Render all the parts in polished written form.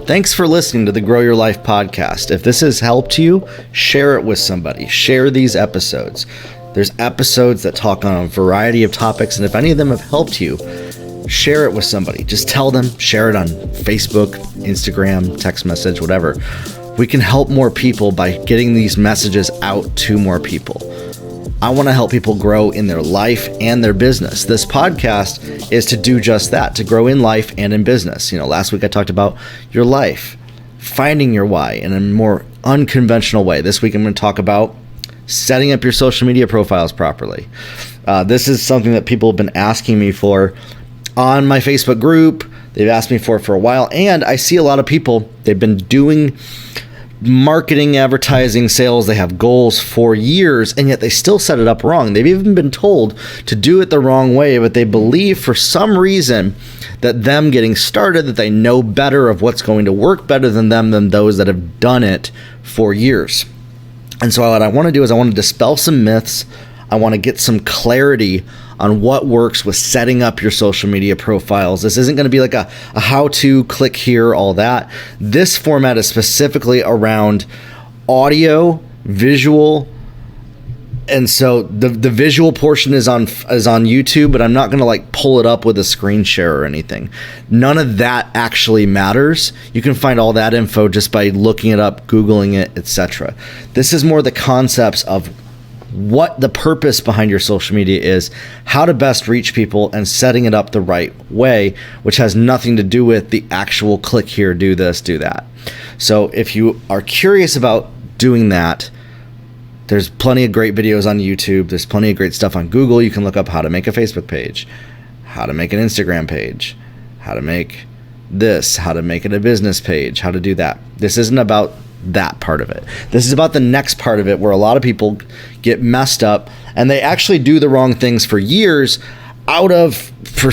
Thanks for listening to the Grow Your Life podcast. If this has helped you, share it with somebody. Share these episodes. There's episodes that talk on a variety of topics, and if any of them have helped you, share it with somebody. Just tell them, share it on Facebook, Instagram, text message, whatever. We can help more people by getting these messages out to more people. I want to help people grow in their life and their business. This podcast is to do just that, to grow in life and in business. Last week I talked about your life, finding your why in a more unconventional way. This week I'm going to talk about setting up your social media profiles properly. This is something that people have been asking me for on my Facebook group. They've asked me for it for a while, and I see a lot of people, they've been doing marketing, advertising, sales, they have goals for years, and yet they still set it up wrong. They've even been told to do it the wrong way, but they believe for some reason that them getting started, that they know better of what's going to work better than those that have done it for years. And so what I want to do is I want to dispel some myths. I want to get some clarity on what works with setting up your social media profiles. This isn't going to be like a how-to, click here, all that. This format is specifically around audio, visual, and so the visual portion is on YouTube, but I'm not going to pull it up with a screen share or anything. None of that actually matters. You can find all that info just by looking it up, Googling it, etc. This is more the concepts of what the purpose behind your social media is, how to best reach people, and setting it up the right way, which has nothing to do with the actual click here, do this, do that. So if you are curious about doing that, there's plenty of great videos on YouTube. There's plenty of great stuff on Google. You can look up how to make a Facebook page, how to make an Instagram page, how to make this, how to make it a business page, how to do that. This isn't about that part of it. This is about the next part of it, where a lot of people get messed up and they actually do the wrong things for years for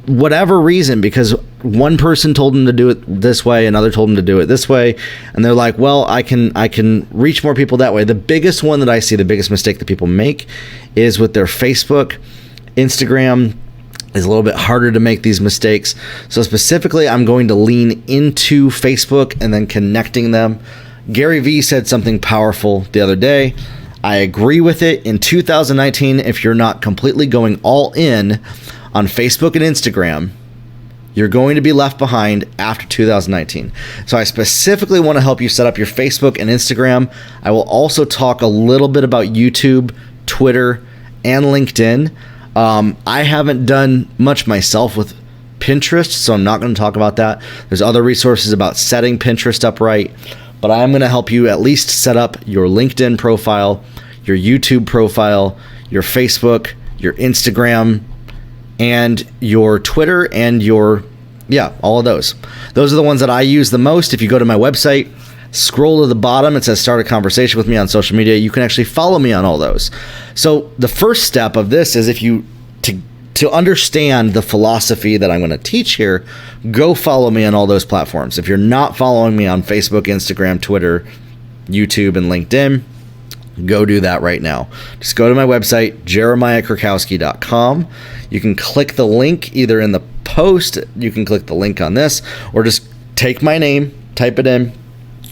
whatever reason, because one person told them to do it this way, another told them to do it this way, and they're like, well, I can reach more people that way. The biggest one that I see, the biggest mistake that people make is with their Facebook. Instagram is a little bit harder to make these mistakes. So specifically, I'm going to lean into Facebook and then connecting them. Gary Vee said something powerful the other day. I agree with it. In 2019, if you're not completely going all in on Facebook and Instagram, you're going to be left behind after 2019. So I specifically want to help you set up your Facebook and Instagram. I will also talk a little bit about YouTube, Twitter, and LinkedIn. I haven't done much myself with Pinterest, so I'm not going to talk about that. There's other resources about setting Pinterest up right, but I'm going to help you at least set up your LinkedIn profile, your YouTube profile, your Facebook, your Instagram, and your Twitter, and all of those. Those are the ones that I use the most. If you go to my website, scroll to the bottom, it says start a conversation with me on social media. You can actually follow me on all those. So the first step of this is to understand the philosophy that I'm going to teach here, go follow me on all those platforms. If you're not following me on Facebook, Instagram, Twitter, YouTube, and LinkedIn, go do that right now. Just go to my website, jeremiahkrakowski.com. You can click the link either in the post, you can click the link on this, or just take my name, type it in.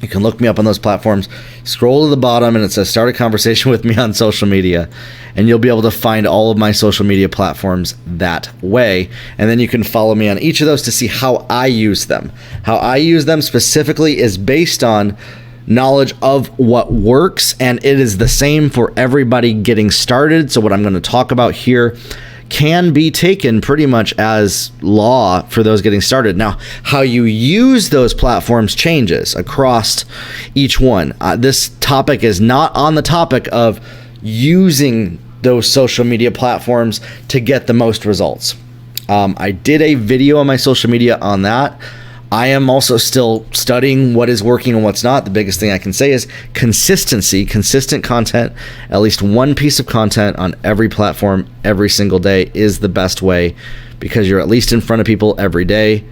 You can look me up on those platforms, scroll to the bottom, and it says start a conversation with me on social media, and you'll be able to find all of my social media platforms that way. And then you can follow me on each of those to see how I use them. How I use them specifically is based on knowledge of what works, and it is the same for everybody getting started. So what I'm going to talk about here can be taken pretty much as law for those getting started. Now, how you use those platforms changes across each one. This topic is not on the topic of using those social media platforms to get the most results. I did a video on my social media on that. I am also still studying what is working and what's not. The biggest thing I can say is consistency, consistent content, at least one piece of content on every platform every single day is the best way, because you're at least in front of people every day.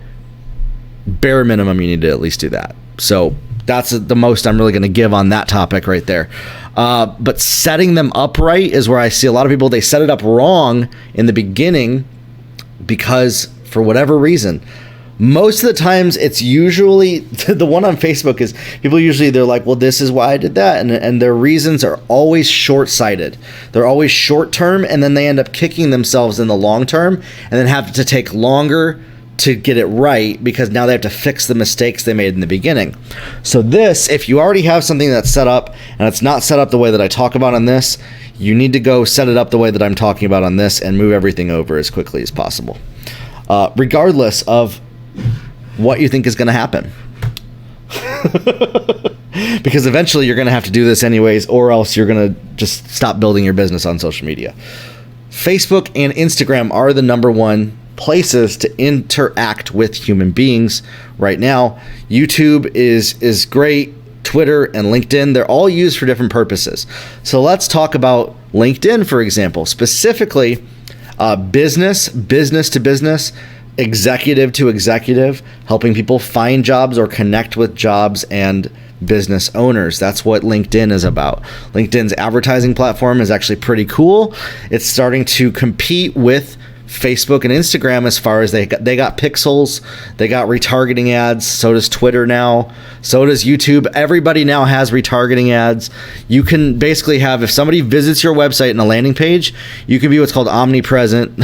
Bare minimum, you need to at least do that. So that's the most I'm really going to give on that topic right there. But setting them up right is where I see a lot of people, they set it up wrong in the beginning because for whatever reason, Most of the times it's usually the one on Facebook is people usually they're like, well, this is why I did that. And their reasons are always short-sighted. They're always short-term, and then they end up kicking themselves in the long term and then have to take longer to get it right because now they have to fix the mistakes they made in the beginning. So this, if you already have something that's set up and it's not set up the way that I talk about on this, you need to go set it up the way that I'm talking about on this and move everything over as quickly as possible. Regardless of what you think is going to happen. Because eventually you're going to have to do this anyways, or else you're going to just stop building your business on social media. Facebook and Instagram are the number one places to interact with human beings right now. YouTube is great. Twitter and LinkedIn, they're all used for different purposes. So let's talk about LinkedIn, for example, specifically business to business, executive to executive, helping people find jobs or connect with jobs and business owners. That's what LinkedIn is about. LinkedIn's advertising platform is actually pretty cool. It's starting to compete with Facebook and Instagram as far as they got pixels, they got retargeting ads, so does Twitter now, so does YouTube. Everybody now has retargeting ads. You can basically have, if somebody visits your website and a landing page, you can be what's called omnipresent.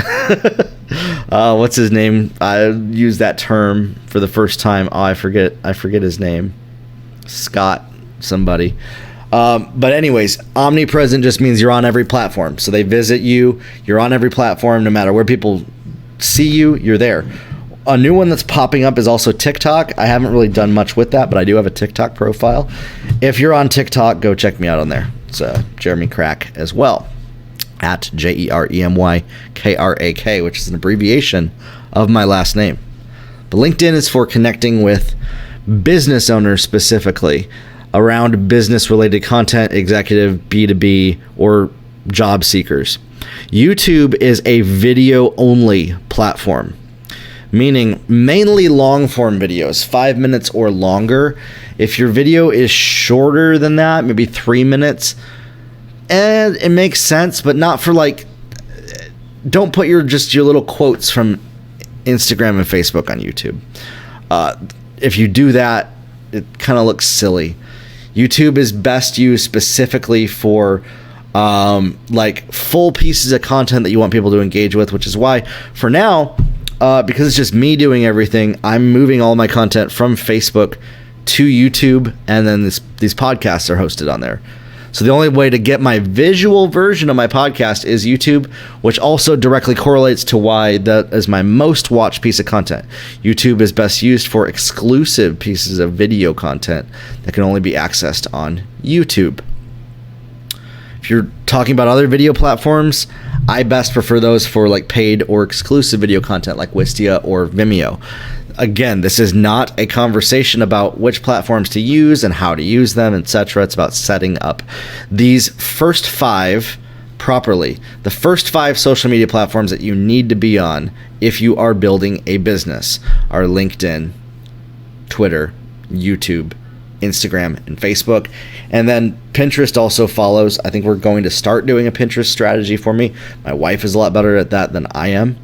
What's his name? I used that term for the first time. Oh, I forget his name. Scott somebody. But anyways, omnipresent just means you're on every platform. So they visit you, you're on every platform, no matter where people see you, you're there. A new one that's popping up is also TikTok. I haven't really done much with that, but I do have a TikTok profile. If you're on TikTok, go check me out on there. It's Jeremy Crack as well, at JEREMYKRAK, which is an abbreviation of my last name. But LinkedIn is for connecting with business owners specifically, around business-related content, executive, B2B, or job seekers. YouTube is a video-only platform, meaning mainly long-form videos, 5 minutes or longer. If your video is shorter than that, maybe 3 minutes, and it makes sense, but not for don't put your little quotes from Instagram and Facebook on YouTube. If you do that, it kind of looks silly. YouTube is best used specifically for full pieces of content that you want people to engage with, which is why for now, because it's just me doing everything, I'm moving all my content from Facebook to YouTube, and then these podcasts are hosted on there. So the only way to get my visual version of my podcast is YouTube, which also directly correlates to why that is my most watched piece of content. YouTube is best used for exclusive pieces of video content that can only be accessed on YouTube. If you're talking about other video platforms, I best prefer those for paid or exclusive video content like Wistia or Vimeo. Again, this is not a conversation about which platforms to use and how to use them, etc. It's about setting up these first 5 properly. The first 5 social media platforms that you need to be on if you are building a business are LinkedIn, Twitter, YouTube, Instagram, and Facebook. And then Pinterest also follows. I think we're going to start doing a Pinterest strategy for me. My wife is a lot better at that than I am.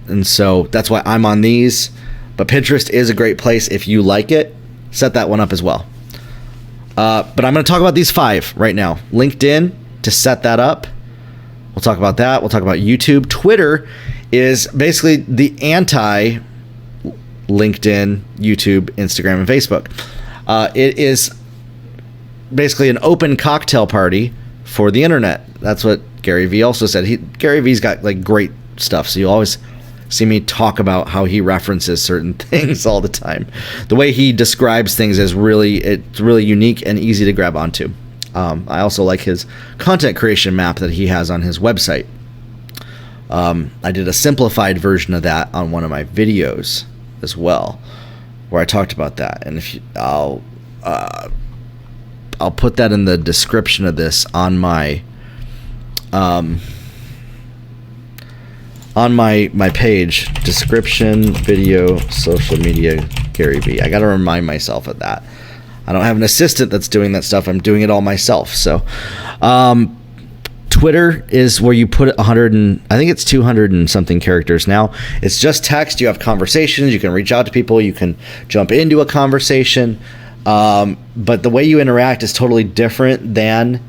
And so that's why I'm on these. But Pinterest is a great place. If you like it, set that one up as well. But I'm going to talk about these 5 right now. LinkedIn, to set that up. We'll talk about that. We'll talk about YouTube. Twitter is basically the anti LinkedIn, YouTube, Instagram, and Facebook. It is basically an open cocktail party for the internet. That's what Gary Vee also said. Gary Vee's got great stuff, so you always see me talk about how he references certain things all the time. The way he describes things is really unique and easy to grab onto. I also like his content creation map that he has on his website. I did a simplified version of that on one of my videos as well, where I talked about that. And I'll put that in the description of this on my page, description, video, social media, Gary Vee. I got to remind myself of that. I don't have an assistant that's doing that stuff. I'm doing it all myself. So, Twitter is where you put 100 and I think it's 200 and something characters now. It's just text. You have conversations. You can reach out to people. You can jump into a conversation. But the way you interact is totally different than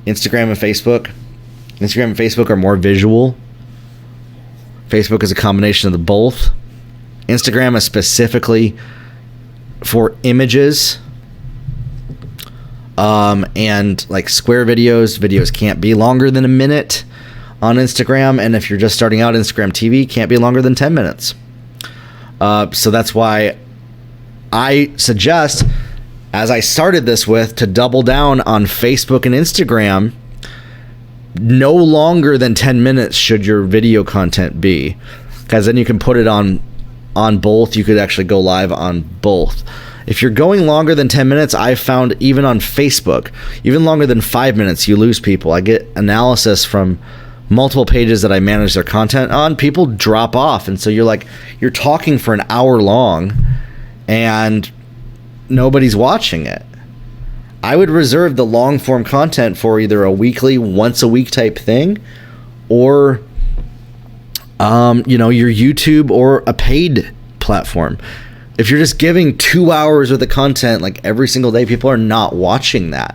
Instagram and Facebook. Instagram and Facebook are more visual. Facebook is a combination of the both. Instagram is specifically for images. And like square videos can't be longer than a minute on Instagram. And if you're just starting out, Instagram TV can't be longer than 10 minutes. So that's why I suggest, as I started this with, to double down on Facebook and Instagram. No longer than 10 minutes should your video content be, because then you can put it on both. You could actually go live on both. If you're going longer than 10 minutes, I've found even on Facebook, even longer than 5 minutes, you lose people. I get analysis from multiple pages that I manage their content on. People drop off. And so you're talking for an hour long and nobody's watching it. I would reserve the long form content for either a weekly, once a week type thing, or, your YouTube or a paid platform. If you're just giving 2 hours worth of content like every single day, people are not watching that.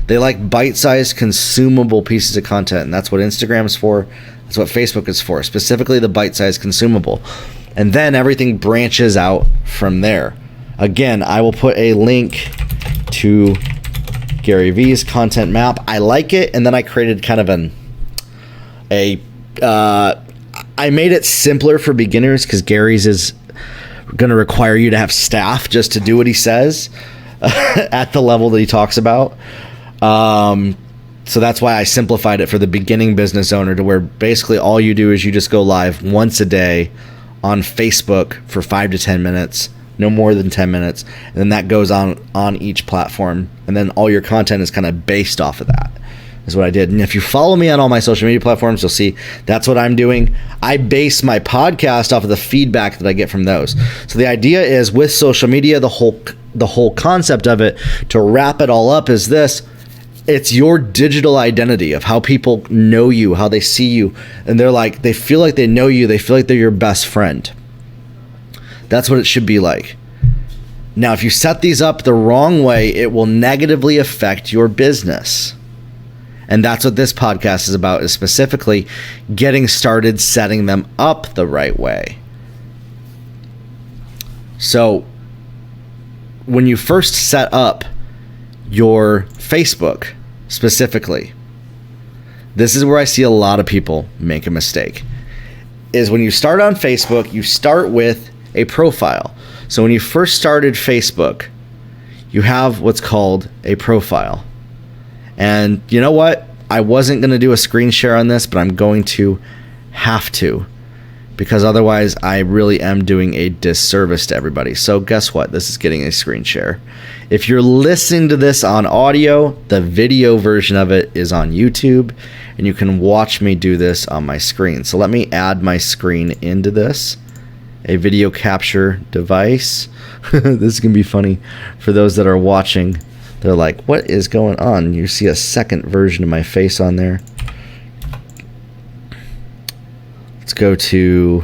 They like bite-sized, consumable pieces of content, and that's what Instagram's for. That's what Facebook is for, specifically the bite-sized consumable. And then everything branches out from there. Again, I will put a link to Gary Vee's content map. I like it, and then I created kind of I made it simpler for beginners because Gary's is going to require you to have staff just to do what he says at the level that he talks about. So that's why I simplified it for the beginning business owner, to where basically all you do is you just go live once a day on Facebook for 5 to 10 minutes, no more than 10 minutes. And then that goes on each platform. And then all your content is kind of based off of that, is what I did. And if you follow me on all my social media platforms, you'll see that's what I'm doing. I base my podcast off of the feedback that I get from those. So the idea is, with social media, the whole concept of it, to wrap it all up, is this: it's your digital identity of how people know you, how they see you, and they feel like they know you, they feel like they're your best friend. That's what it should be like. Now, if you set these up the wrong way, it will negatively affect your business. And that's what this podcast is about, is specifically getting started, setting them up the right way. So when you first set up your Facebook specifically, this is where I see a lot of people make a mistake, is when you start on Facebook, you start with a profile. So when you first started Facebook, you have what's called a profile. And you know what? I wasn't going to do a screen share on this, but I'm going to have to, because otherwise I really am doing a disservice to everybody. So guess what? This is getting a screen share. If you're listening to this on audio, the video version of it is on YouTube, and you can watch me do this on my screen. So let me add my screen into this, a video capture device. This is going to be funny for those that are watching. They're like, what is going on? You see a second version of my face on there. Let's go to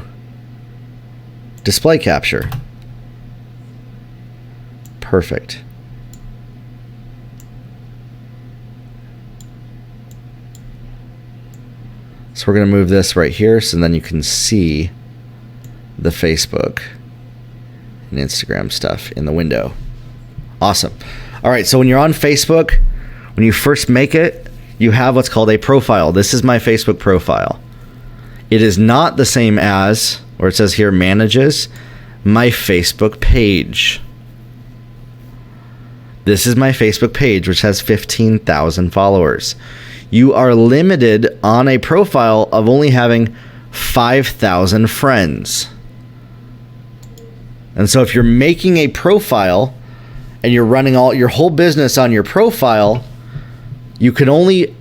display capture. Perfect. So we're going to move this right here, so then you can see the Facebook and Instagram stuff in the window. Awesome. All right, so when you're on Facebook, when you first make it, you have what's called a profile. This is my Facebook profile. It is not the same as, where it says here, manages, my Facebook page. This is my Facebook page, which has 15,000 followers. You are limited on a profile of only having 5,000 friends. And so if you're making a profile and you're running your whole business on your profile, you can only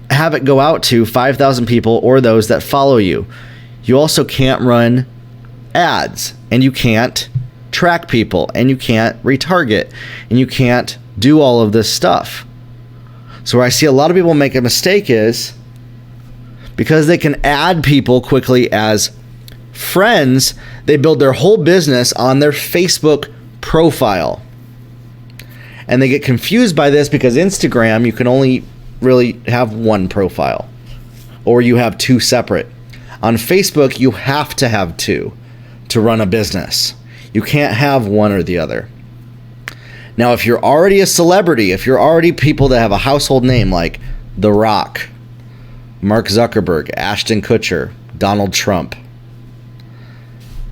have it go out to 5,000 people or those that follow you. You also can't run ads, and you can't track people, and you can't retarget, and you can't do all of this stuff. So where I see a lot of people make a mistake is because they can add people quickly as friends, they build their whole business on their Facebook profile. And they get confused by this because Instagram, you can only really have one profile, or you have two separate. On Facebook, you have to have two to run a business. You can't have one or the other. Now, if you're already a celebrity, if you're already people that have a household name like The Rock, Mark Zuckerberg, Ashton Kutcher, Donald Trump,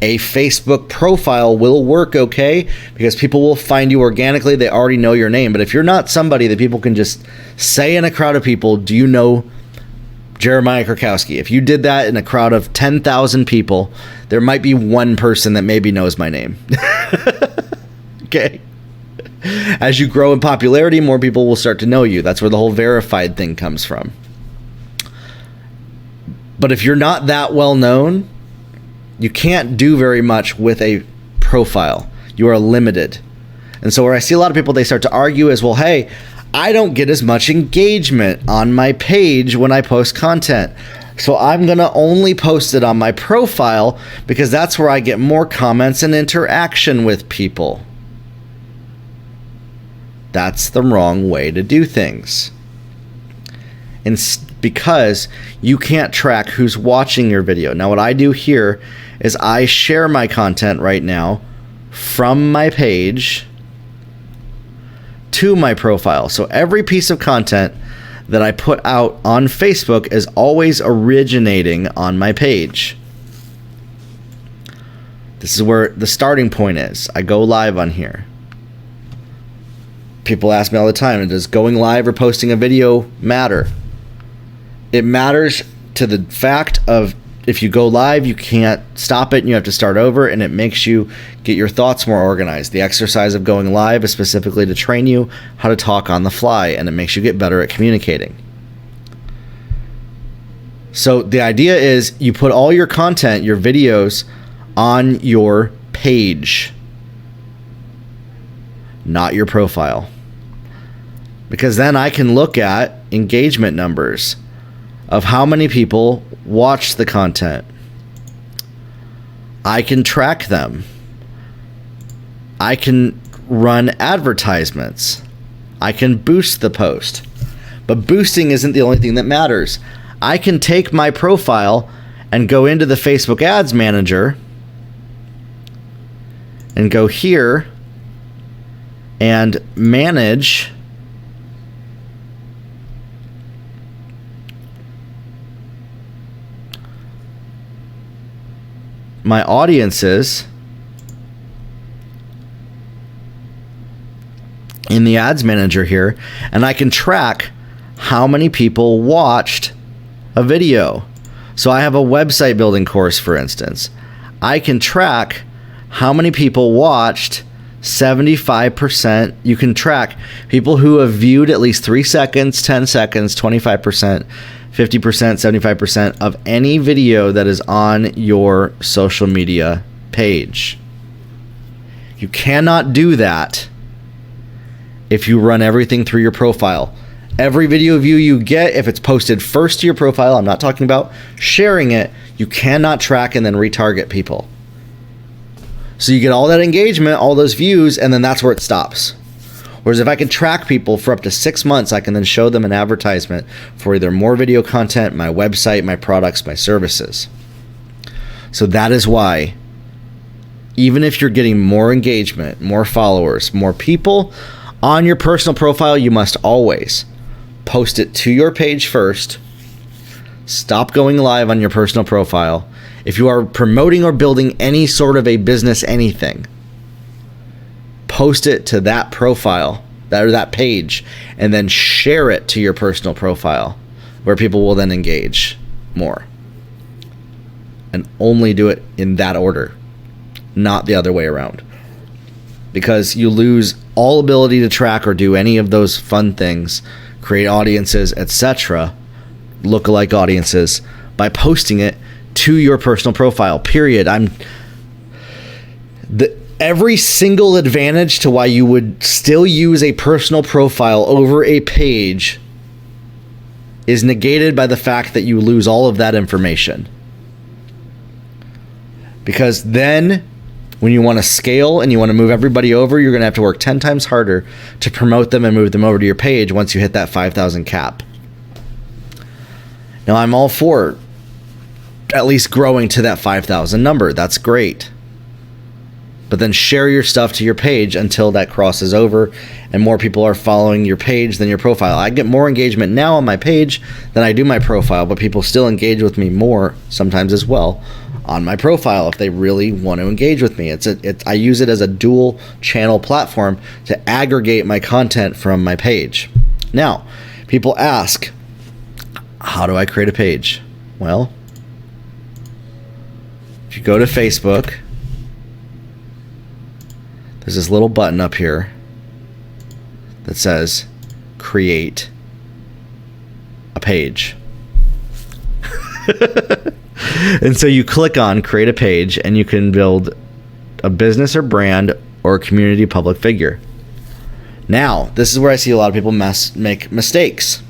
a Facebook profile will work okay because people will find you organically. They already know your name. But if you're not somebody that people can just say in a crowd of people, do you know Jeremiah Krakowski? If you did that in a crowd of 10,000 people, there might be one person that maybe knows my name. Okay. As you grow in popularity, more people will start to know you. That's where the whole verified thing comes from. But if you're not that well known, you can't do very much with a profile. You are limited. And so where I see a lot of people, they start to argue is, well, hey, I don't get as much engagement on my page when I post content. So I'm going to only post it on my profile because that's where I get more comments and interaction with people. That's the wrong way to do things. And because you can't track who's watching your video. Now, what I do here is I share my content right now from my page to my profile. So every piece of content that I put out on Facebook is always originating on my page. This is where the starting point is. I go live on here. People ask me all the time, does going live or posting a video matter? It matters to the fact of if you go live, you can't stop it and you have to start over, and it makes you get your thoughts more organized. The exercise of going live is specifically to train you how to talk on the fly, and it makes you get better at communicating. So the idea is you put all your content, your videos, on your page, not your profile. Because then I can look at engagement numbers of how many people watch the content. I can track them. I can run advertisements. I can boost the post. But boosting isn't the only thing that matters. I can take my profile and go into the Facebook Ads Manager and go here and manage my audiences in the ads manager here, and I can track how many people watched a video. So I have a website building course, for instance. I can track how many people watched 75%. You can track people who have viewed at least 3 seconds, 10 seconds, 25%, 50%, 75% of any video that is on your social media page. You cannot do that if you run everything through your profile. Every video view you get, if it's posted first to your profile, I'm not talking about sharing it, you cannot track and then retarget people. So you get all that engagement, all those views, and then that's where it stops. Whereas if I can track people for up to 6 months, I can then show them an advertisement for either more video content, my website, my products, my services. So that is why, even if you're getting more engagement, more followers, more people on your personal profile, you must always post it to your page first. Stop going live on your personal profile. If you are promoting or building any sort of a business, anything, post it to that profile, that page, and then share it to your personal profile where people will then engage more. And only do it in that order, not the other way around. Because you lose all ability to track or do any of those fun things, create audiences, etc., lookalike audiences, by posting it to your personal profile, period. Every single advantage to why you would still use a personal profile over a page is negated by the fact that you lose all of that information. Because then when you want to scale and you want to move everybody over, you're going to have to work 10 times harder to promote them and move them over to your page once you hit that 5,000 cap. Now, I'm all for at least growing to that 5,000 number. That's great. But then share your stuff to your page until that crosses over and more people are following your page than your profile. I get more engagement now on my page than I do my profile, but people still engage with me more sometimes as well on my profile if they really want to engage with me. I use it as a dual channel platform to aggregate my content from my page. Now, people ask, how do I create a page? Well, if you go to Facebook, there's this little button up here that says create a page. And so you click on create a page and you can build a business or brand or a community public figure. Now, this is where I see a lot of people make mistakes.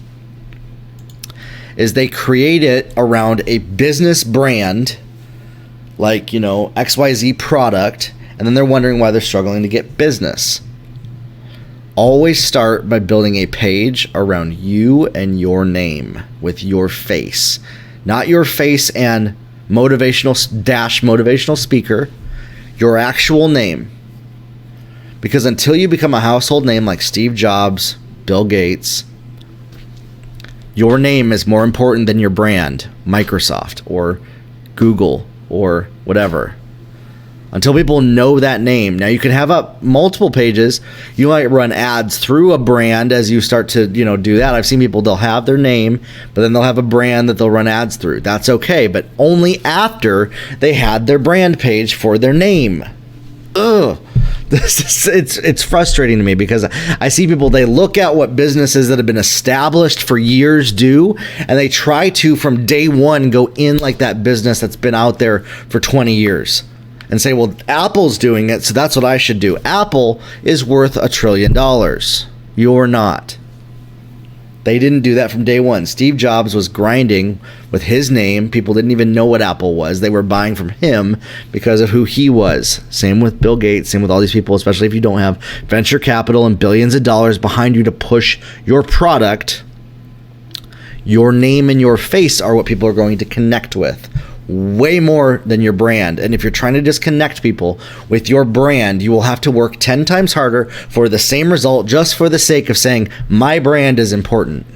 Is they create it around a business brand like, XYZ product, and then they're wondering why they're struggling to get business. Always start by building a page around you and your name with your face. Not your face and motivational speaker, your actual name. Because until you become a household name like Steve Jobs, Bill Gates, your name is more important than your brand, Microsoft or Google or whatever. Until people know that name. Now, you can have up multiple pages. You might run ads through a brand as you start to, do that. I've seen people, they'll have their name, but then they'll have a brand that they'll run ads through. That's okay, but only after they had their brand page for their name. Ugh. It's frustrating to me because I see people, they look at what businesses that have been established for years do, and they try to, from day one, go in like that business that's been out there for 20 years. And say, well, Apple's doing it, so that's what I should do. Apple is worth $1 trillion. You're not. They didn't do that from day one. Steve Jobs was grinding with his name. People didn't even know what Apple was. They were buying from him because of who he was. Same with Bill Gates, same with all these people, especially if you don't have venture capital and billions of dollars behind you to push your product. Your name and your face are what people are going to connect with. Way more than your brand. And if you're trying to disconnect people with your brand, you will have to work 10 times harder for the same result just for the sake of saying, my brand is important.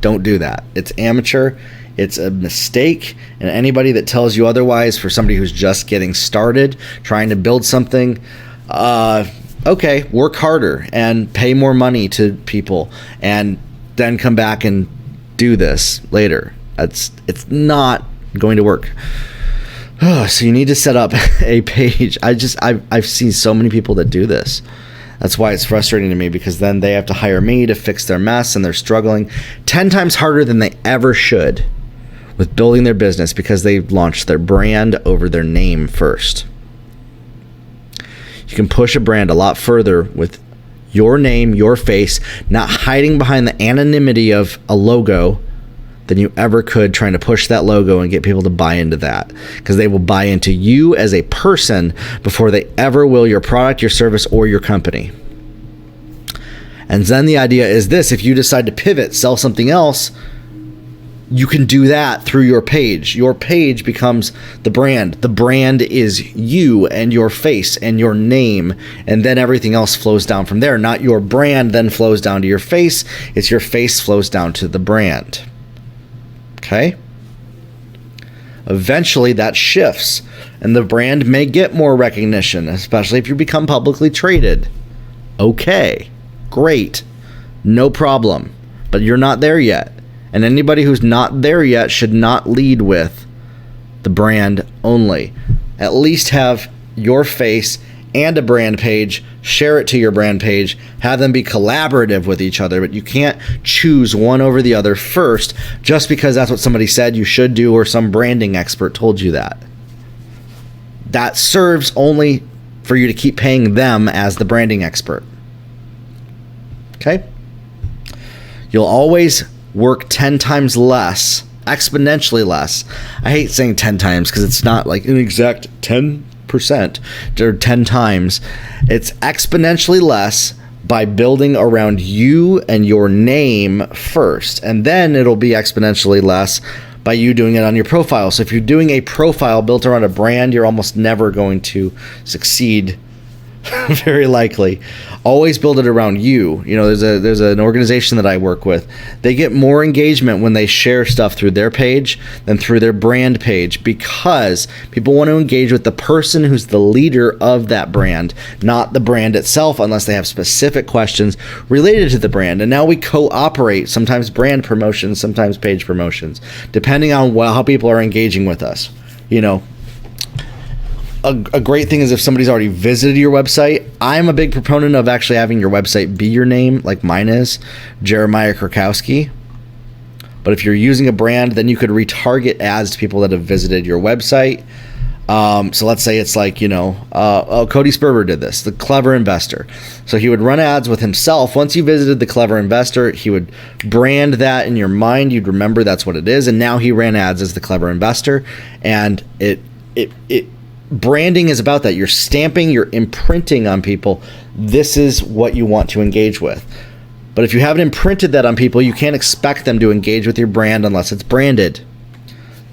Don't do that. It's amateur. It's a mistake. And anybody that tells you otherwise, for somebody who's just getting started, trying to build something, okay, work harder and pay more money to people and then come back and do this later. It's not going to work. So you need to set up a page. I've seen so many people that do this. That's why it's frustrating to me, because then they have to hire me to fix their mess and they're struggling 10 times harder than they ever should with building their business because they've launched their brand over their name first. You can push a brand a lot further with your name, your face, not hiding behind the anonymity of a logo than you ever could trying to push that logo and get people to buy into that, because they will buy into you as a person before they ever will your product, your service, or your company. And then the idea is this: if you decide to pivot, sell something else, you can do that through your page. Your page becomes the brand. The brand is you and your face and your name, and then everything else flows down from there. Not your brand then flows down to your face. It's your face flows down to the brand. Okay? Eventually that shifts and the brand may get more recognition, especially if you become publicly traded. Okay, great, no problem. But you're not there yet. And anybody who's not there yet should not lead with the brand only. At least have your face and a brand page, share it to your brand page, have them be collaborative with each other, but you can't choose one over the other first just because that's what somebody said you should do or some branding expert told you that. That serves only for you to keep paying them as the branding expert. Okay? You'll always work 10 times less, exponentially less. I hate saying 10 times because it's not like an exact 10% or 10 times. It's exponentially less by building around you and your name first. And then it'll be exponentially less by you doing it on your profile. So if you're doing a profile built around a brand, you're almost never going to succeed. Very likely. Always build it around you. You know, there's an organization that I work with. They get more engagement when they share stuff through their page than through their brand page, because people want to engage with the person who's the leader of that brand, not the brand itself, unless they have specific questions related to the brand. And now we cooperate, sometimes brand promotions, sometimes page promotions, depending on how people are engaging with us. You know, a great thing is if somebody's already visited your website. I'm a big proponent of actually having your website be your name, like mine is, Jeremiah Krakowski. But if you're using a brand, then you could retarget ads to people that have visited your website. So let's say it's like, Cody Sperber did this, the Clever Investor. So he would run ads with himself. Once you visited the Clever Investor, he would brand that in your mind. You'd remember that's what it is. And now he ran ads as the Clever Investor. And it branding is about that. You're stamping, you're imprinting on people. This is what you want to engage with. But if you haven't imprinted that on people, you can't expect them to engage with your brand unless it's branded.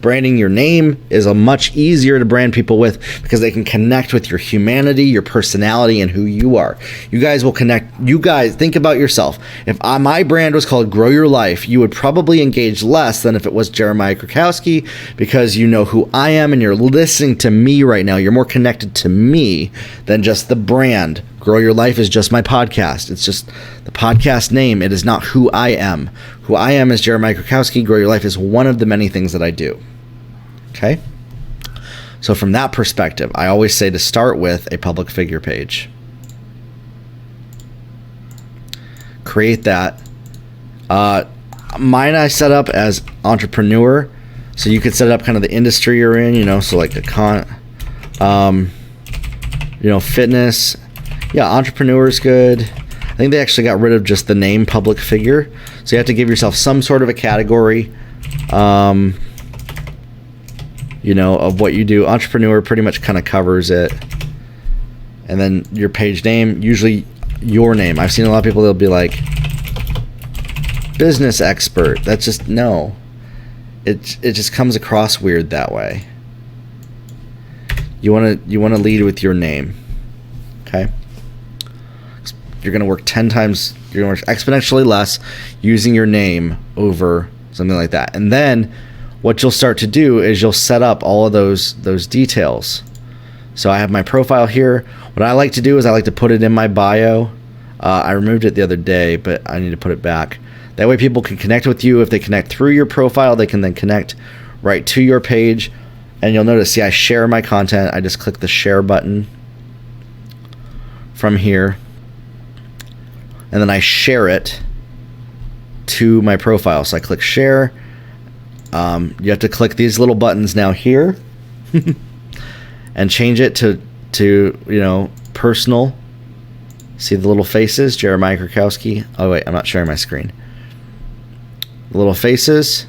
Branding your name is a much easier to brand people with because they can connect with your humanity, your personality, and who you are. You guys will connect. You guys, think about yourself. If my brand was called Grow Your Life, you would probably engage less than if it was Jeremiah Krakowski, because you know who I am and you're listening to me right now. You're more connected to me than just the brand. Grow Your Life is just my podcast. It's just the podcast name. It is not who I am. Who I am is Jeremiah Krakowski. Grow Your Life is one of the many things that I do. Okay? So from that perspective, I always say to start with a public figure page. Create that. Mine I set up as entrepreneur. So you could set up kind of the industry you're in, so like fitness. Yeah, entrepreneur is good. I think they actually got rid of just the name public figure. So you have to give yourself some sort of a category, of what you do. Entrepreneur pretty much kind of covers it. And then your page name, usually your name. I've seen a lot of people, they'll be like, business expert. That's just, no. It just comes across weird that way. You want to lead with your name. Okay? You're going to work 10 times, you're going to work exponentially less using your name over something like that. And then what you'll start to do is you'll set up all of those details. So I have my profile here. What I like to do is I like to put it in my bio. I removed it the other day, but I need to put it back. That way people can connect with you. If they connect through your profile, they can then connect right to your page. And you'll notice, see, I share my content. I just click the share button from here. And then I share it to my profile. So I click share. You have to click these little buttons now here and change it to personal. See the little faces, Jeremiah Krakowski. Oh wait, I'm not sharing my screen. The little faces,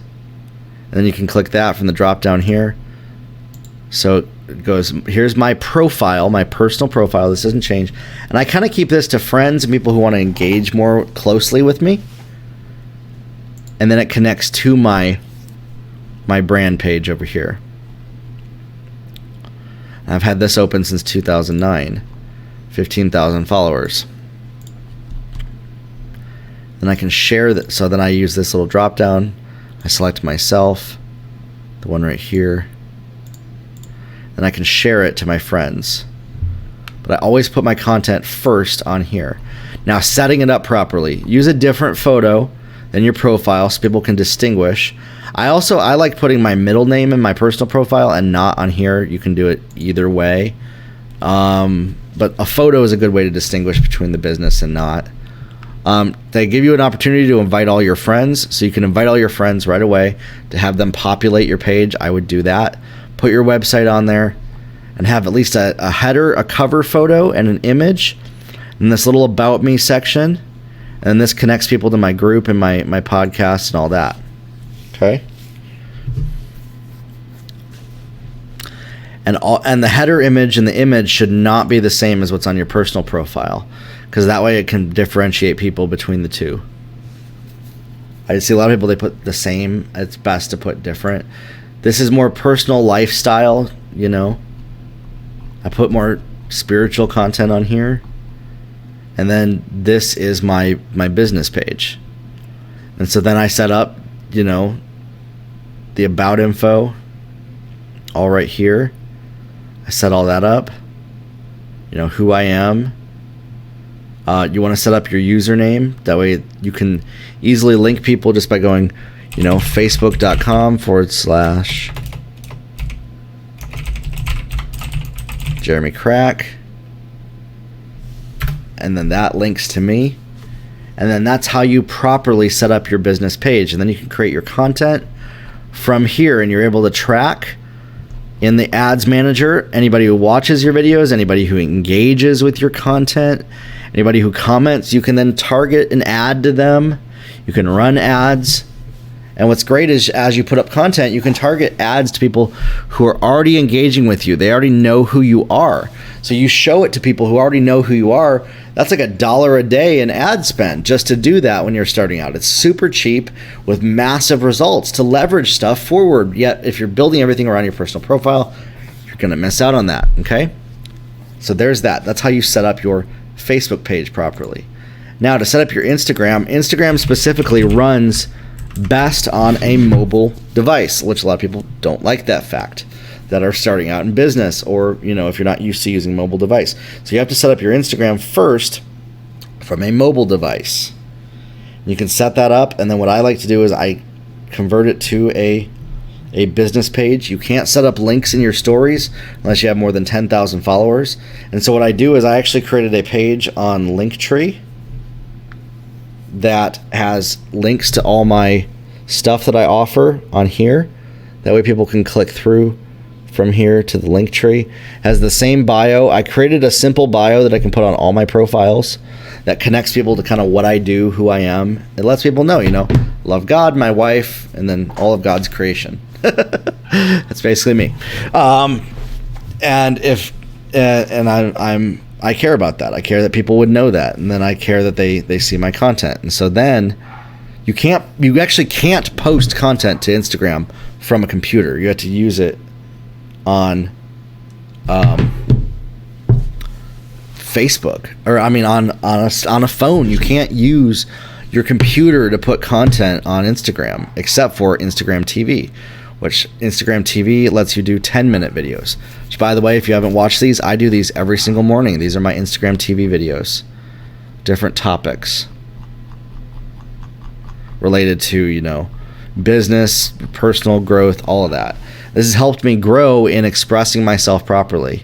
and then you can click that from the drop down here. So it goes, here's my profile, my personal profile. This doesn't change. And I kind of keep this to friends and people who want to engage more closely with me. And then it connects to my brand page over here. I've had this open since 2009. 15,000 followers. Then I can share that. So then I use this little drop down. I select myself, the one right here. And I can share it to my friends. But I always put my content first on here. Now, setting it up properly. Use a different photo than your profile so people can distinguish. I like putting my middle name in my personal profile and not on here. You can do it either way. But a photo is a good way to distinguish between the business and not. They give you an opportunity to invite all your friends. So you can invite all your friends right away to have them populate your page. I would do that. Put your website on there and have at least a header, a cover photo, and an image. And this little about me section. And this connects people to my group and my podcast and all that. Okay. And the header image and the image should not be the same as what's on your personal profile, because that way it can differentiate people between the two. I see a lot of people, they put the same. It's best to put different. This is more personal lifestyle, you know. I put more spiritual content on here. And then this is my business page. And so then I set up, you know, the about info all right here. I set all that up. You know, who I am. You want to set up your username. That way you can easily link people just by going, you know, facebook.com/Jeremy Crack. And then that links to me. And then that's how you properly set up your business page. And then you can create your content from here, and you're able to track in the ads manager anybody who watches your videos, anybody who engages with your content, anybody who comments. You can then target an ad to them. You can run ads. And what's great is as you put up content, you can target ads to people who are already engaging with you. They already know who you are. So you show it to people who already know who you are. That's like $1 a day in ad spend just to do that when you're starting out. It's super cheap with massive results to leverage stuff forward. Yet if you're building everything around your personal profile, you're going to miss out on that, okay? So there's that. That's how you set up your Facebook page properly. Now to set up your Instagram specifically runs best on a mobile device, which a lot of people don't like that fact, that are starting out in business, or, you know, if you're not used to using mobile device. So you have to set up your Instagram first from a mobile device. You can set that up, and then what I like to do is I convert it to a business page. You can't set up links in your stories unless you have more than 10,000 followers. And so what I do is I actually created a page on Linktree that has links to all my stuff that I offer on here. That way people can click through from here to the Linktree. Has the same bio. I created a simple bio that I can put on all my profiles that connects people to kind of what I do, who I am. It lets people know, you know, love God, my wife, and then all of God's creation. That's basically me. I care about that. I care that people would know that, and then I care that they see my content. And so then you actually can't post content to Instagram from a computer. You have to use it on Facebook, or I mean on a phone. You can't use your computer to put content on Instagram, except for Instagram TV, which Instagram TV lets you do 10-minute videos. Which, by the way, if you haven't watched these, I do these every single morning. These are my Instagram TV videos. Different topics related to, you know, business, personal growth, all of that. This has helped me grow in expressing myself properly.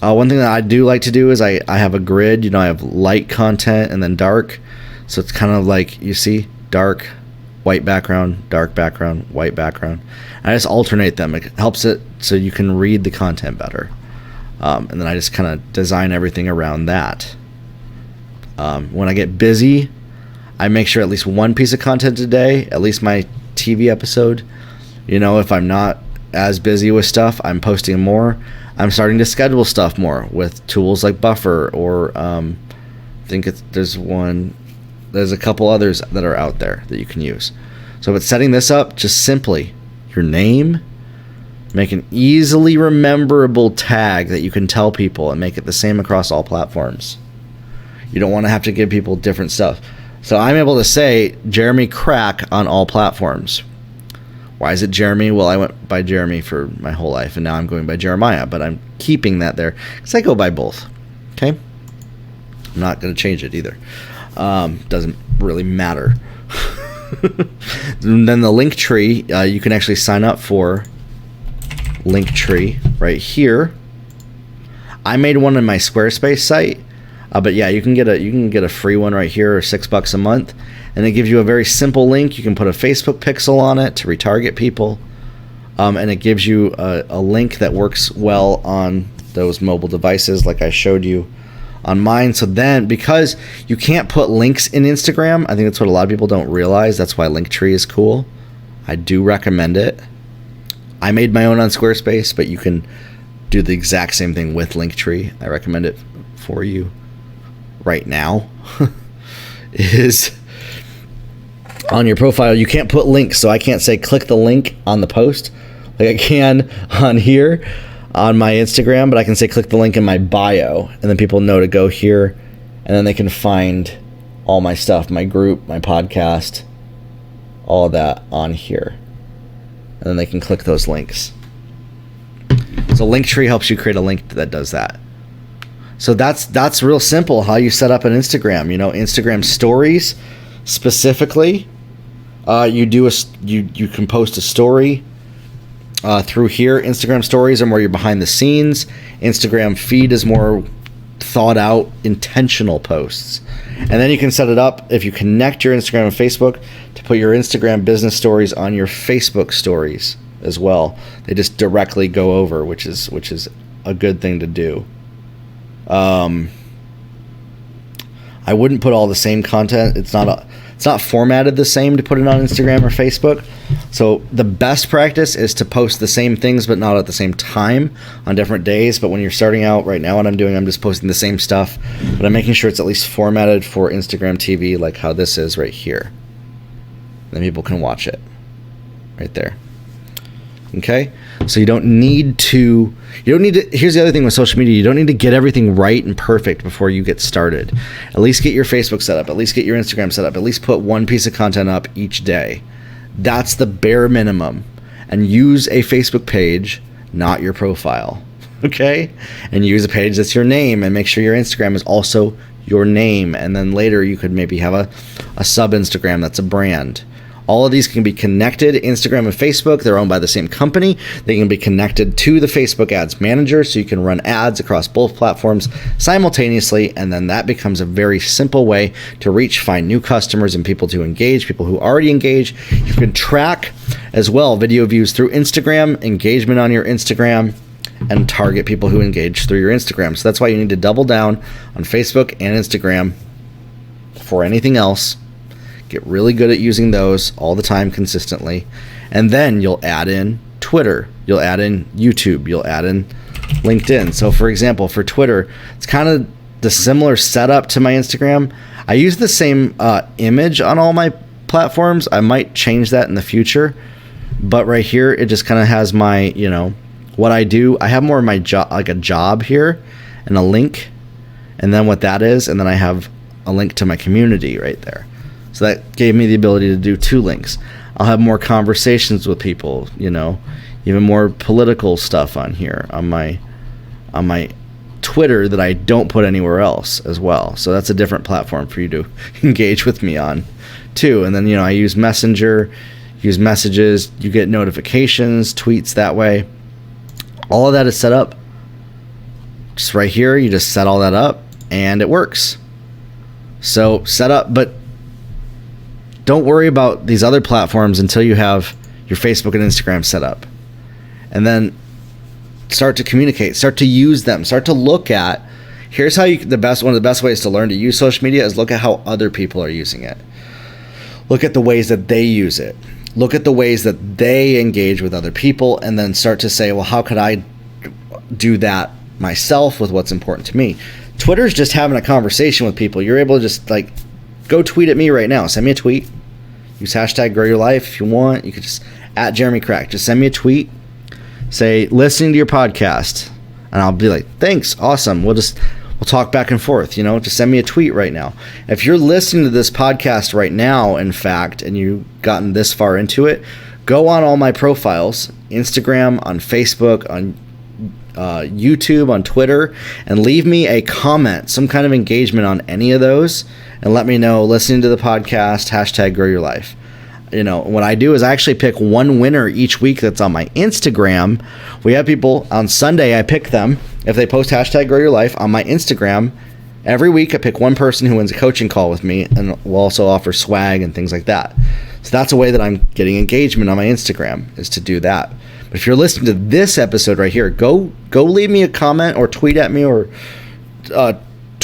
One thing that I do like to do is I have a grid. You know, I have light content and then dark. So it's kind of like, you see, dark, white background, dark background, white background. I just alternate them. It helps it so you can read the content better. And then I just kind of design everything around that. When I get busy, I make sure at least one piece of content a day, at least my TV episode. You know, if I'm not as busy with stuff, I'm posting more. I'm starting to schedule stuff more with tools like Buffer, or I think there's a couple others that are out there that you can use. So with setting this up, just simply your name, make an easily rememberable tag that you can tell people, and make it the same across all platforms. You don't want to have to give people different stuff. So I'm able to say Jeremy Crack on all platforms. Why is it Jeremy? Well, I went by Jeremy for my whole life, and now I'm going by Jeremiah, but I'm keeping that there because I go by both. Okay? I'm not going to change it either. Doesn't really matter. And then the Linktree, you can actually sign up for Linktree right here. I made one in my Squarespace site, but yeah, you can get a free one right here, or $6 a month, and it gives you a very simple link. You can put a Facebook pixel on it to retarget people, and it gives you a link that works well on those mobile devices, like I showed you on mine. So then, because you can't put links in Instagram, I think that's what a lot of people don't realize. That's why Linktree is cool. I do recommend it. I made my own on Squarespace, but you can do the exact same thing with Linktree. I recommend it for you right now. Is on your profile, you can't put links, so I can't say click the link on the post like I can on here on my Instagram, but I can say click the link in my bio, and then people know to go here, and then they can find all my stuff, my group, my podcast, all of that on here, and then they can click those links. So Linktree helps you create a link that does that. So that's real simple how you set up an Instagram. Instagram stories specifically. You can post a story through here. Instagram stories are more your behind the scenes. Instagram feed is more thought out, intentional posts. And then you can set it up if you connect your Instagram and Facebook to put your Instagram business stories on your Facebook stories as well. They just directly go over, which is a good thing to do. I wouldn't put all the same content. It's not formatted the same to put it on Instagram or Facebook. So the best practice is to post the same things, but not at the same time on different days. But when you're starting out right now, what I'm doing, I'm just posting the same stuff, but I'm making sure it's at least formatted for Instagram TV, like how this is right here. Then people can watch it right there. Okay? So you don't need to, here's the other thing with social media, you don't need to get everything right and perfect before you get started. At least get your Facebook set up, at least get your Instagram set up, at least put one piece of content up each day. That's the bare minimum. And use a Facebook page, not your profile. Okay? And use a page that's your name, and make sure your Instagram is also your name. And then later you could maybe have a sub Instagram that's a brand. All of these can be connected. Instagram and Facebook, they're owned by the same company. They can be connected to the Facebook Ads Manager, so you can run ads across both platforms simultaneously, and then that becomes a very simple way to find new customers and people to engage, people who already engage. You can track as well video views through Instagram, engagement on your Instagram, and target people who engage through your Instagram. So that's why you need to double down on Facebook and Instagram before anything else. Get really good at using those all the time consistently. And then you'll add in Twitter. You'll add in YouTube. You'll add in LinkedIn. So for example, for Twitter, it's kind of the similar setup to my Instagram. I use the same image on all my platforms. I might change that in the future. But right here, it just kind of has my, what I do. I have more of my job, like a job here and a link. And then what that is. And then I have a link to my community right there. So that gave me the ability to do 2 links. I'll have more conversations with people, even more political stuff on here on my Twitter that I don't put anywhere else as well. So that's a different platform for you to engage with me on too. And then, I use Messenger, use messages, you get notifications, tweets that way. All of that is set up just right here. You just set all that up and it works. So set up, but don't worry about these other platforms until you have your Facebook and Instagram set up. And then start to communicate, start to use them, start to look at, here's how one of the best ways to learn to use social media is look at how other people are using it. Look at the ways that they use it. Look at the ways that they engage with other people, and then start to say, well, how could I do that myself with what's important to me? Twitter's just having a conversation with people. You're able to just go tweet at me right now. Send me a tweet. Use hashtag Grow Your Life if you want. You could just at Jeremy Crack. Just send me a tweet. Say, listening to your podcast. And I'll be like, thanks. Awesome. We'll talk back and forth. Just send me a tweet right now. If you're listening to this podcast right now, in fact, and you've gotten this far into it, go on all my profiles, Instagram, on Facebook, on YouTube, on Twitter, and leave me a comment, some kind of engagement on any of those, and let me know, listening to the podcast, hashtag Grow Your Life. What I do is I actually pick one winner each week that's on my Instagram. We have people on Sunday, I pick them. If they post hashtag Grow Your Life on my Instagram, every week I pick one person who wins a coaching call with me, and we'll also offer swag and things like that. So that's a way that I'm getting engagement on my Instagram, is to do that. But if you're listening to this episode right here, go leave me a comment or tweet at me or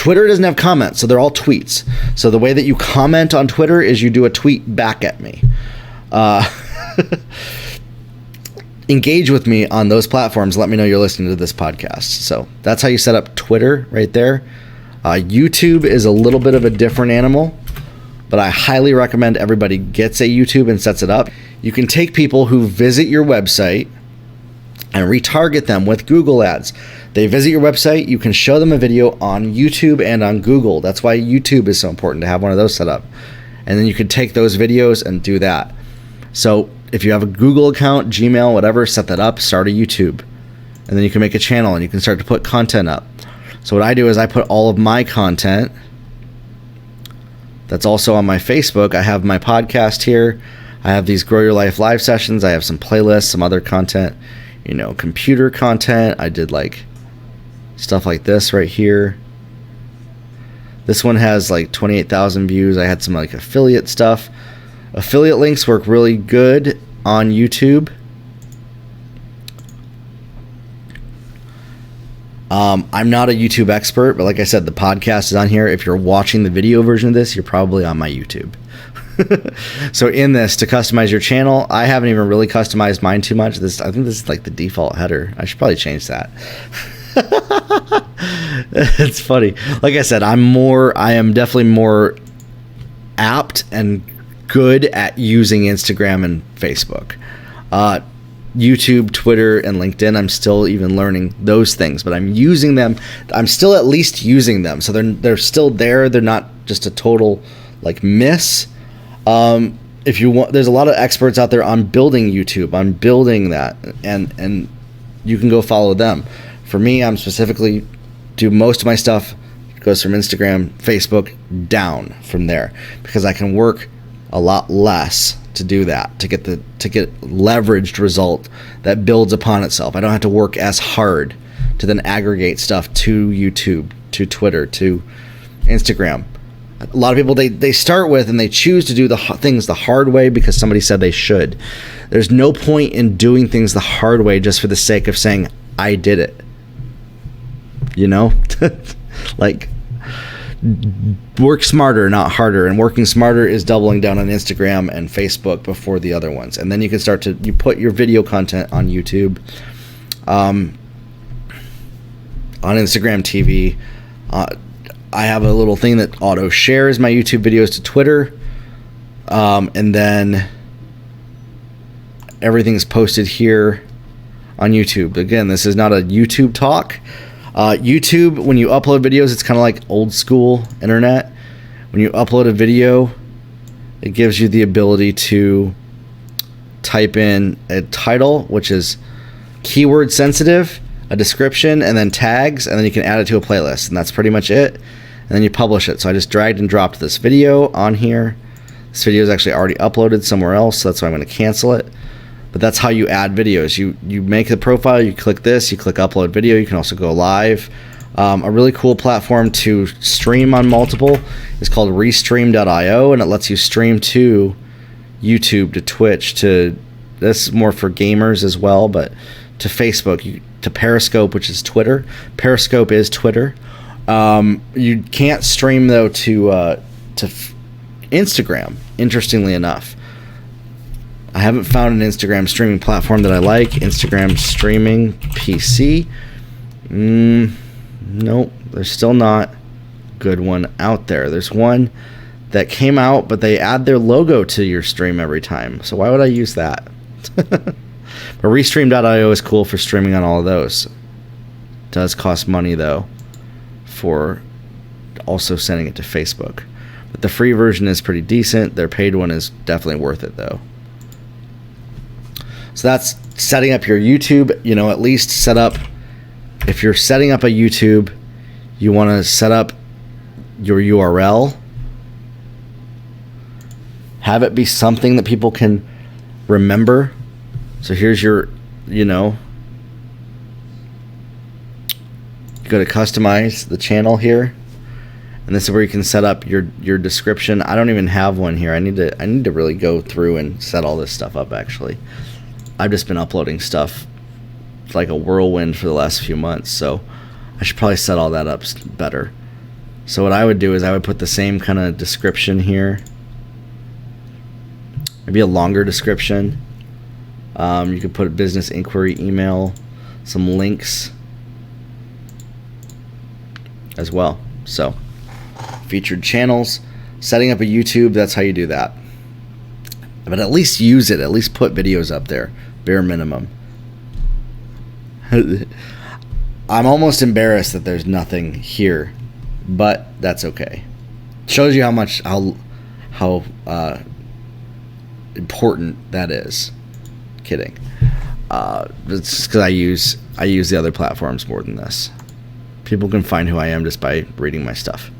Twitter doesn't have comments, so they're all tweets. So the way that you comment on Twitter is you do a tweet back at me. Engage with me on those platforms. Let me know you're listening to this podcast. So that's how you set up Twitter right there. YouTube is a little bit of a different animal, but I highly recommend everybody gets a YouTube and sets it up. You can take people who visit your website and retarget them with Google ads. They visit your website, you can show them a video on YouTube and on Google. That's why YouTube is so important to have one of those set up. And then you can take those videos and do that. So if you have a Google account, Gmail, whatever, set that up, start a YouTube. And then you can make a channel and you can start to put content up. So what I do is I put all of my content that's also on my Facebook. I have my podcast here. I have these Grow Your Life live sessions. I have some playlists, some other content, computer content. I did like stuff like this right here. This one has like 28,000 views. I had some like affiliate stuff. Affiliate links work really good on YouTube. I'm not a YouTube expert, but like I said, the podcast is on here. If you're watching the video version of this, you're probably on my YouTube. So in this, to customize your channel, I haven't even really customized mine too much. I think this is like the default header. I should probably change that. It's funny. Like I said, I am definitely more apt and good at using Instagram and Facebook. YouTube, Twitter, and LinkedIn, I'm still even learning those things, but I'm using them. I'm still at least using them. So they're still there. They're not just a total like miss. If you want, there's a lot of experts out there on building YouTube, on building that, and you can go follow them. For me, I'm specifically do most of my stuff goes from Instagram, Facebook down from there, because I can work a lot less to do that, to get leveraged result that builds upon itself. I don't have to work as hard to then aggregate stuff to YouTube, to Twitter, to Instagram. A lot of people, they start with and they choose to do the things the hard way because somebody said they should. There's no point in doing things the hard way just for the sake of saying, I did it. Like, work smarter, not harder. And working smarter is doubling down on Instagram and Facebook before the other ones. And then you can start to, you put your video content on YouTube, on Instagram TV. I have a little thing that auto shares my YouTube videos to Twitter. And then everything's posted here on YouTube. Again, this is not a YouTube talk. YouTube, when you upload videos, it's kind of like old school internet. When you upload a video, it gives you the ability to type in a title, which is keyword sensitive, a description, and then tags, and then you can add it to a playlist, and that's pretty much it. And then you publish it. So I just dragged and dropped this video on here. This video is actually already uploaded somewhere else, so that's why I'm going to cancel it. But that's how you add videos. You make the profile, you click this, you click upload video. You can also go live. A really cool platform to stream on multiple is called restream.io, and it lets you stream to YouTube, to Twitch, to, this is more for gamers as well, but to Facebook, to Periscope, which is Twitter. Periscope is Twitter. You can't stream though to Instagram, interestingly enough. I haven't found an Instagram streaming platform that I like. Instagram streaming PC. Nope, there's still not a good one out there. There's one that came out, but they add their logo to your stream every time. So why would I use that? But Restream.io is cool for streaming on all of those. It does cost money, though, for also sending it to Facebook. But the free version is pretty decent. Their paid one is definitely worth it, though. So that's setting up your YouTube. At least set up, if you're setting up a YouTube, you want to set up your URL. Have it be something that people can remember. So here's your, you go to customize the channel here. And this is where you can set up your description. I don't even have one here. I need to really go through and set all this stuff up, actually. I've just been uploading stuff like a whirlwind for the last few months, so I should probably set all that up better. So what I would do is I would put the same kind of description here. Maybe a longer description. You could put a business inquiry email, some links as well. So featured channels, setting up a YouTube, that's how you do that. But at least use it, at least put videos up there, bare minimum. I'm almost embarrassed that there's nothing here, but that's okay. Shows you how important that is. Kidding. It's just because I use the other platforms more than this. People can find who I am just by reading my stuff.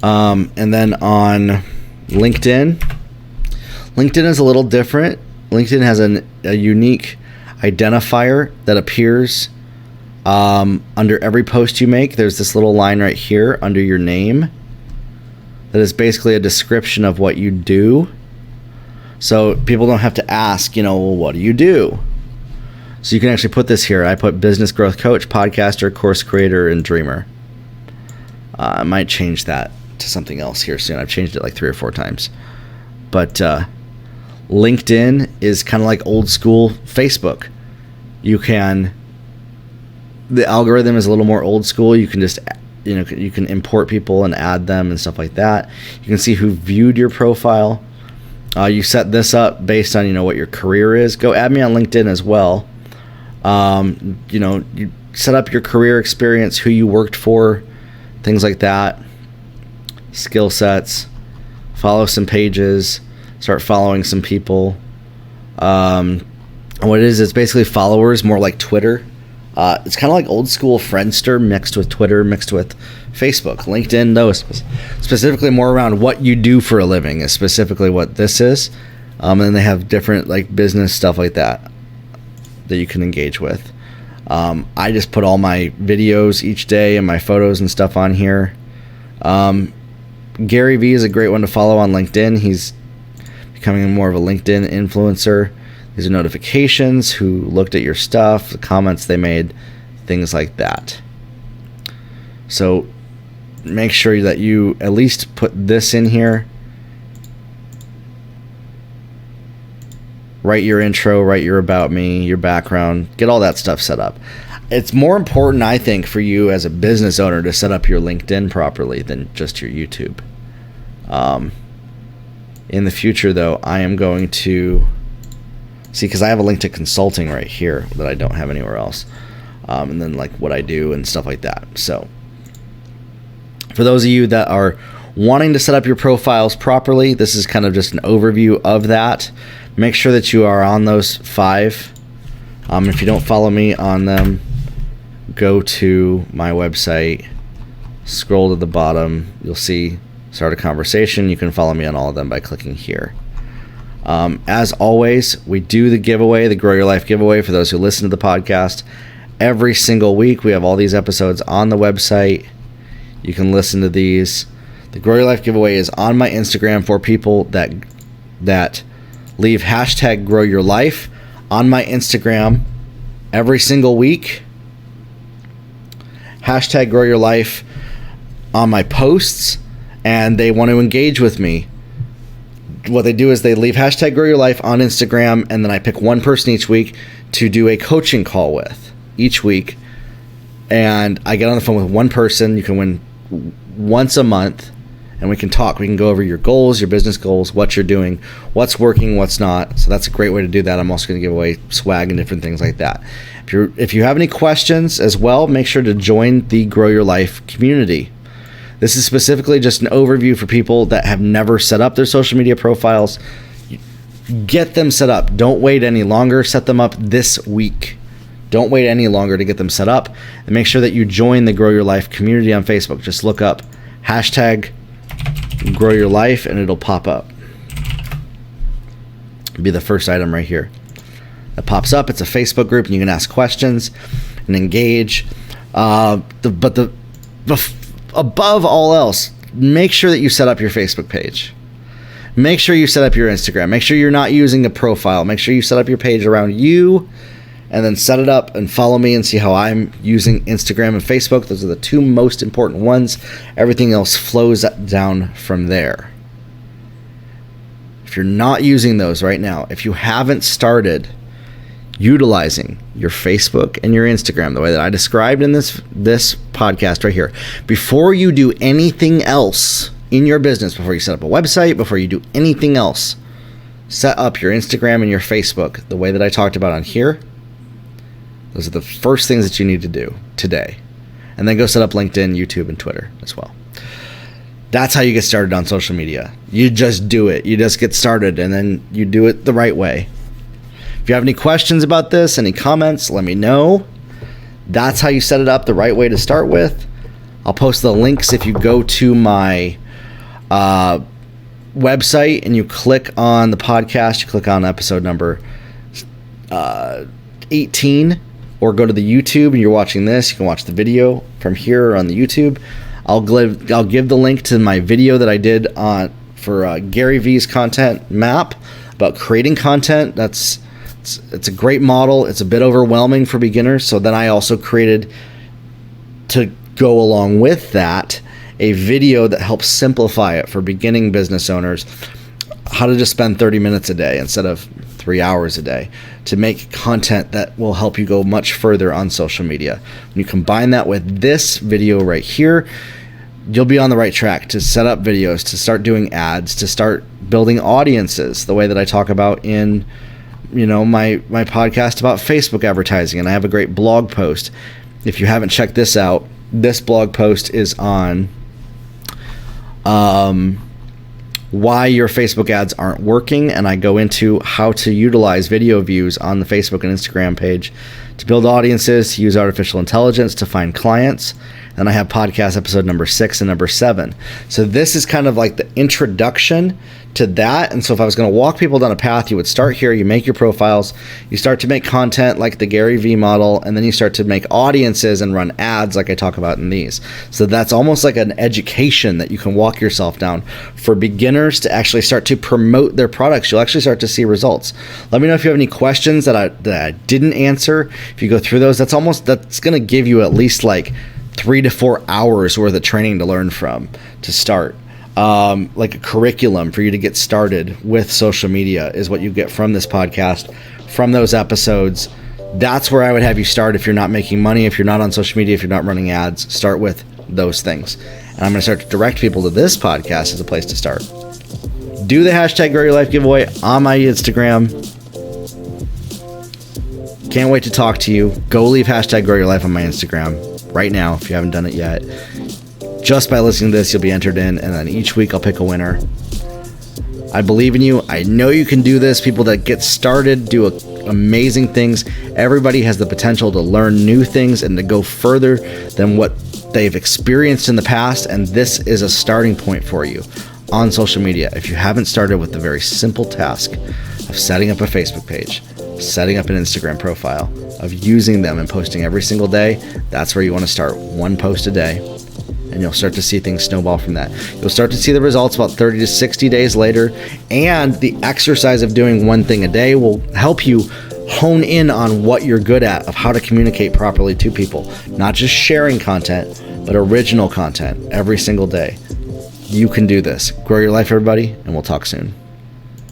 And then on LinkedIn is a little different. LinkedIn has a unique identifier that appears under every post you make. There's this little line right here under your name that is basically a description of what you do. So people don't have to ask, well, what do you do? So you can actually put this here. I put business growth coach, podcaster, course creator, and dreamer. I might change that to something else here soon. I've changed it like 3 or 4 times. But LinkedIn is kind of like old school Facebook. The algorithm is a little more old school. You can just, you can import people and add them and stuff like that. You can see who viewed your profile. You set this up based on, what your career is. Go add me on LinkedIn as well. You set up your career experience, who you worked for, things like that. Skill sets. Follow some pages. Start following some people. And what it is, it's basically followers, more like Twitter. It's kind of like old school Friendster mixed with Twitter, mixed with Facebook. LinkedIn, though, is specifically more around what you do for a living, is specifically what this is. And then they have different like business stuff like that you can engage with. I just put all my videos each day and my photos and stuff on here. Gary Vee is a great one to follow on LinkedIn. He's becoming more of a LinkedIn influencer. These are notifications, who looked at your stuff, the comments they made, things like that. So make sure that you at least put this in here. Write your intro, write your about me, your background, get all that stuff set up. It's more important, I think, for you as a business owner to set up your LinkedIn properly than just your YouTube. In the future, though, I am going to see, because I have a link to consulting right here that I don't have anywhere else. And then like what I do and stuff like that. So for those of you that are wanting to set up your profiles properly, this is kind of just an overview of that. Make sure that you are on those 5. If you don't follow me on them, go to my website, scroll to the bottom, you'll see start a conversation. You can follow me on all of them by clicking here. As always, we do the giveaway, the Grow Your Life giveaway, for those who listen to the podcast. Every single week, we have all these episodes on the website. You can listen to these. The Grow Your Life giveaway is on my Instagram for people that leave hashtag Grow Your Life on my Instagram every single week. Hashtag Grow Your Life on my posts, and they want to engage with me. What they do is they leave hashtag Grow Your Life on Instagram, and then I pick one person each week to do a coaching call with each week. And I get on the phone with one person. You can win once a month, and we can talk. We can go over your goals, your business goals, what you're doing, what's working, what's not. So that's a great way to do that. I'm also going to give away swag and different things like that. If you have any questions as well, make sure to join the Grow Your Life community. This is specifically just an overview for people that have never set up their social media profiles. Get them set up. Don't wait any longer. Set them up this week. Don't wait any longer to get them set up. And make sure that you join the Grow Your Life community on Facebook. Just look up hashtag Grow Your Life and it'll pop up. It'll be the first item right here. It pops up. It's a Facebook group and you can ask questions and engage. Above all else, make sure that you set up your Facebook page. Make sure you set up your Instagram. Make sure you're not using a profile. Make sure you set up your page around you and then set it up and follow me and see how I'm using Instagram and Facebook. Those are the two most important ones. Everything else flows down from there. If you're not using those right now, if you haven't started utilizing your Facebook and your Instagram the way that I described in this podcast right here, before you do anything else in your business, before you set up a website, before you do anything else, set up your Instagram and your Facebook the way that I talked about on here. Those are the first things that you need to do today. And then go set up LinkedIn, YouTube, and Twitter as well. That's how you get started on social media. You just do it. You just get started, and then you do it the right way. If you have any questions about this, any comments, let me know. That's how you set it up the right way to start with. I'll post the links if you go to my website and you click on the podcast, you click on episode number 18, or go to the YouTube and you're watching this, you can watch the video from here on the YouTube. I'll give the link to my video that I did for Gary V's content map about creating content. It's a great model. It's a bit overwhelming for beginners. So then I also created, to go along with that, a video that helps simplify it for beginning business owners, how to just spend 30 minutes a day instead of 3 hours a day to make content that will help you go much further on social media. When you combine that with this video right here, you'll be on the right track to set up videos, to start doing ads, to start building audiences the way that I talk about in my podcast about Facebook advertising. And I have a great blog post. If you haven't checked this out, this blog post is on why your Facebook ads aren't working, and I go into how to utilize video views on the Facebook and Instagram page to build audiences, to use artificial intelligence to find clients. And I have podcast episode number 6 and number 7. So this is kind of like the introduction to that. And so if I was going to walk people down a path, you would start here, you make your profiles, you start to make content like the Gary V model, and then you start to make audiences and run ads like I talk about in these. So that's almost like an education that you can walk yourself down for beginners to actually start to promote their products. You'll actually start to see results. Let me know if you have any questions that I didn't answer. If you go through those, that's going to give you at least like 3 to 4 hours worth of training to learn from to start. Like a curriculum for you to get started with social media is what you get from this podcast, from those episodes. That's where I would have you start if you're not making money, if you're not on social media, if you're not running ads. Start with those things. And I'm going to start to direct people to this podcast as a place to start. Do the hashtag Grow Your Life giveaway on my Instagram. Can't wait to talk to you. Go leave hashtag Grow Your Life on my Instagram right now if you haven't done it yet. Just by listening to this, you'll be entered in, and then each week I'll pick a winner. I believe in you. I know you can do this. People that get started do amazing things. Everybody has the potential to learn new things and to go further than what they've experienced in the past, and this is a starting point for you on social media. If you haven't started with the very simple task of setting up a Facebook page, setting up an Instagram profile, of using them and posting every single day, that's where you want to start. 1 post a day, and you'll start to see things snowball from that. You'll start to see the results about 30 to 60 days later, and the exercise of doing 1 thing a day will help you hone in on what you're good at, of how to communicate properly to people. Not just sharing content, but original content every single day. You can do this. Grow your life, everybody, and we'll talk soon.